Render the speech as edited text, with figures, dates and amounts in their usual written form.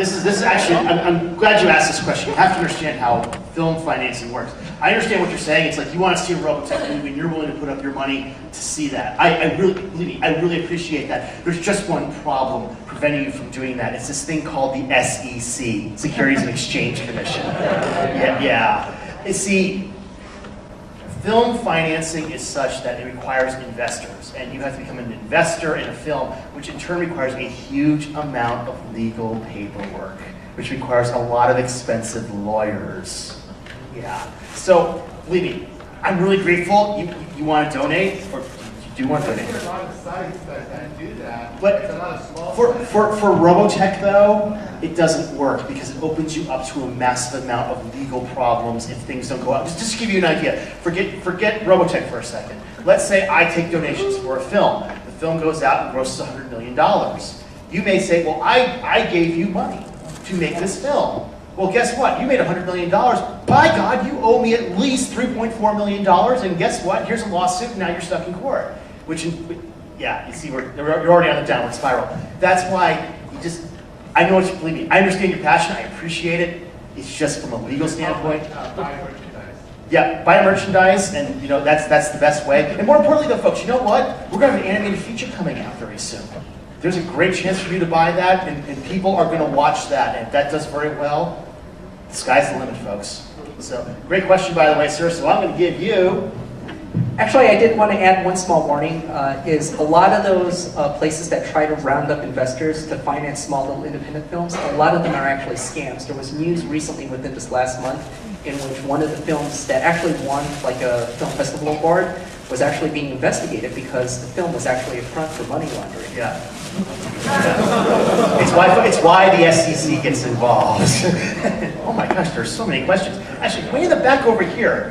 this is actually, I'm glad you asked this question. You have to understand how film financing works. I understand what you're saying. It's like you want to see a Robotech movie and you're willing to put up your money to see that. I really, believe me, I really appreciate that. There's just one problem preventing you from doing that. It's this thing called the SEC, Securities and Exchange Commission. Yeah. You see, film financing is such that it requires investors, and you have to become an investor in a film, which in turn requires a huge amount of legal paperwork, which requires a lot of expensive lawyers. Yeah. So, believe me, I'm really grateful you want to donate, or you do want to donate. There's a lot of sites that do that. But it's a lot of small for Robotech, though, it doesn't work because it opens you up to a massive amount of legal problems if things don't go out. Just to give you an idea, forget Robotech for a second. Let's say I take donations for a film. The film goes out and grosses $100 million. You may say, well, I gave you money to make this film. Well, guess what? You made $100 million. By God, you owe me at least $3.4 million, and guess what? Here's a lawsuit, and now you're stuck in court. Which, yeah, you see, you're already on the downward spiral. That's why you just, I know what you, believe me, I understand your passion, I appreciate it. It's just from a legal standpoint. Buy merchandise. Yeah, buy merchandise, and that's the best way. And more importantly, though, folks, you know what? We're going to have an animated feature coming out very soon. There's a great chance for you to buy that, and people are going to watch that. And if that does very well, the sky's the limit, folks. So, great question, by the way, sir. So I'm going to give you. Actually, I did want to add one small warning, is a lot of those places that try to round up investors to finance small little independent films, a lot of them are actually scams. There was news recently within this last month in which one of the films that actually won like a film festival award was actually being investigated because the film was actually a front for money laundering. Yeah. It's why the SEC gets involved. Oh my gosh, there's so many questions. Actually, way in the back over here.